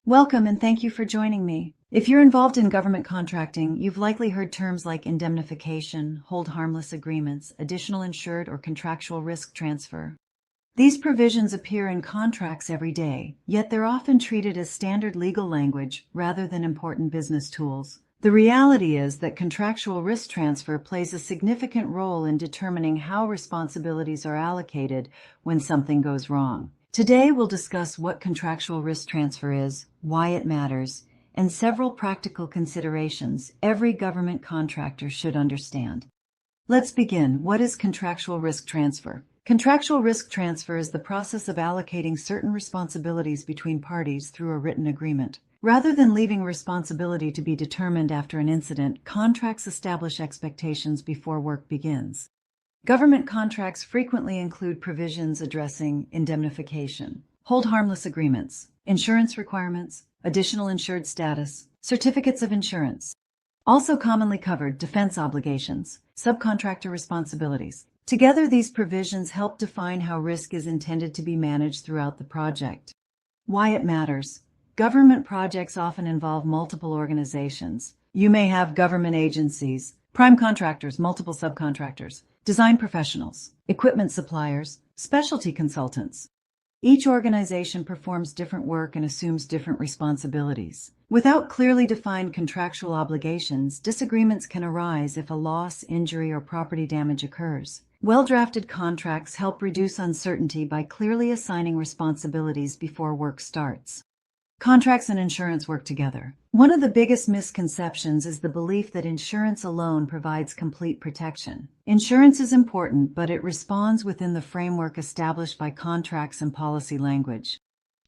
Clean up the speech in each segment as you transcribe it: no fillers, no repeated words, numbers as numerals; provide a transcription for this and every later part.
Welcome and thank you for joining me. If you're involved in government contracting, you've likely heard terms like indemnification, hold harmless agreements, additional insured, or contractual risk transfer. These provisions appear in contracts every day, yet they're often treated as standard legal language rather than important business tools. The reality is that contractual risk transfer plays a significant role in determining how responsibilities are allocated when something goes wrong. Today, we'll discuss what contractual risk transfer is, why it matters, and several practical considerations every government contractor should understand. Let's begin. What is contractual risk transfer? Contractual risk transfer is the process of allocating certain responsibilities between parties through a written agreement. Rather than leaving responsibility to be determined after an incident, contracts establish expectations before work begins. Government contracts frequently include provisions addressing indemnification, hold harmless agreements, insurance requirements, additional insured status, certificates of insurance. Also commonly covered, defense obligations, subcontractor responsibilities. Together, these provisions help define how risk is intended to be managed throughout the project. Why it matters. Government projects often involve multiple organizations. You may have government agencies, prime contractors, multiple subcontractors, design professionals, equipment suppliers, specialty consultants. Each organization performs different work and assumes different responsibilities. Without clearly defined contractual obligations, disagreements can arise if a loss, injury, or property damage occurs. Well-drafted contracts help reduce uncertainty by clearly assigning responsibilities before work starts. Contracts and insurance work together. One of the biggest misconceptions is the belief that insurance alone provides complete protection. Insurance is important, but it responds within the framework established by contracts and policy language.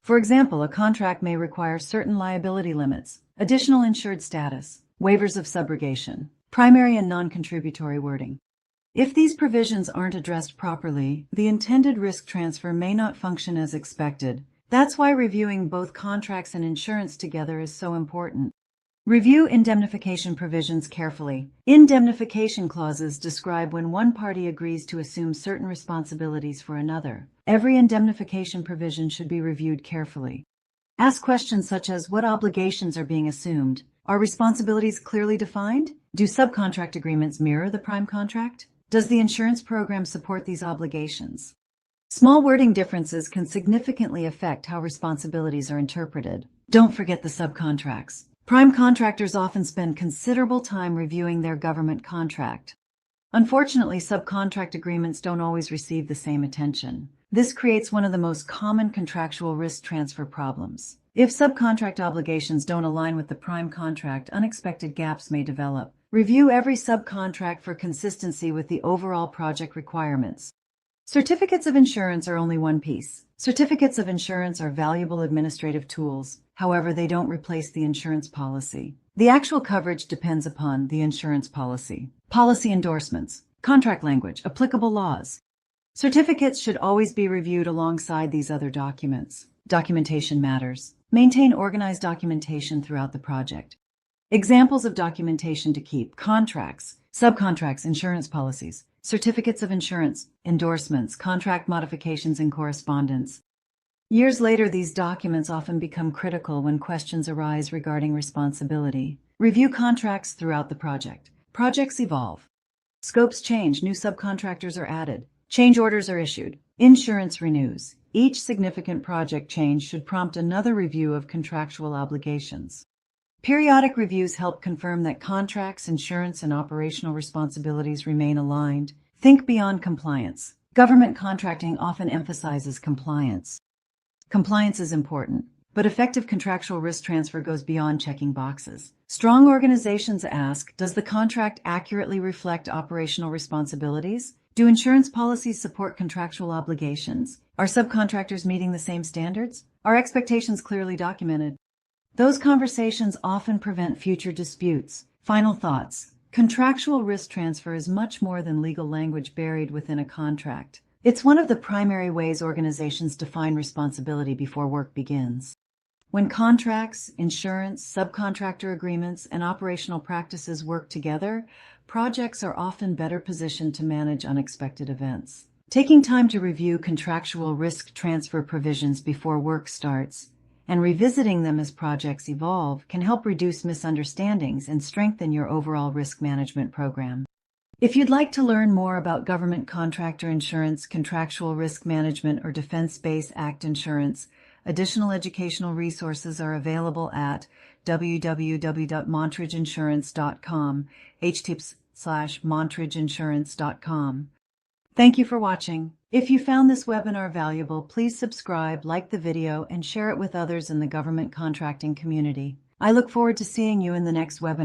For example, a contract may require certain liability limits, additional insured status, waivers of subrogation, primary and non-contributory wording. If these provisions aren't addressed properly, the intended risk transfer may not function as expected. That's why reviewing both contracts and insurance together is so important. Review indemnification provisions carefully. Indemnification clauses describe when one party agrees to assume certain responsibilities for another. Every indemnification provision should be reviewed carefully. Ask questions such as what obligations are being assumed? Are responsibilities clearly defined? Do subcontract agreements mirror the prime contract? Does the insurance program support these obligations? Small wording differences can significantly affect how responsibilities are interpreted. Don't forget the subcontracts. Prime contractors often spend considerable time reviewing their government contract. Unfortunately, subcontract agreements don't always receive the same attention. This creates one of the most common contractual risk transfer problems. If subcontract obligations don't align with the prime contract, unexpected gaps may develop. Review every subcontract for consistency with the overall project requirements. Certificates of insurance are only one piece. Certificates of insurance are valuable administrative tools. However, they don't replace the insurance policy. The actual coverage depends upon the insurance policy. Policy endorsements, contract language, applicable laws. Certificates should always be reviewed alongside these other documents. Documentation matters. Maintain organized documentation throughout the project. Examples of documentation to keep: contracts, subcontracts, insurance policies, certificates of insurance, endorsements, contract modifications, and correspondence. Years later, these documents often become critical when questions arise regarding responsibility. Review contracts throughout the project. Projects evolve. Scopes change, new subcontractors are added, change orders are issued, insurance renews. Each significant project change should prompt another review of contractual obligations. Periodic reviews help confirm that contracts, insurance, and operational responsibilities remain aligned. Think beyond compliance. Government contracting often emphasizes compliance. Compliance is important, but effective contractual risk transfer goes beyond checking boxes. Strong organizations ask, does the contract accurately reflect operational responsibilities? Do insurance policies support contractual obligations? Are subcontractors meeting the same standards? Are expectations clearly documented? Those conversations often prevent future disputes. Final thoughts. Contractual risk transfer is much more than legal language buried within a contract. It's one of the primary ways organizations define responsibility before work begins. When contracts, insurance, subcontractor agreements, and operational practices work together, projects are often better positioned to manage unexpected events. Taking time to review contractual risk transfer provisions before work starts and revisiting them as projects evolve can help reduce misunderstandings and strengthen your overall risk management program. If you'd like to learn more about government contractor insurance, contractual risk management, or Defense-Base Act insurance, additional educational resources are available at www.montridgeinsurance.com, https:/montridgeinsurance.com. Thank you for watching. If you found this webinar valuable, please subscribe, like the video, and share it with others in the government contracting community. I look forward to seeing you in the next webinar.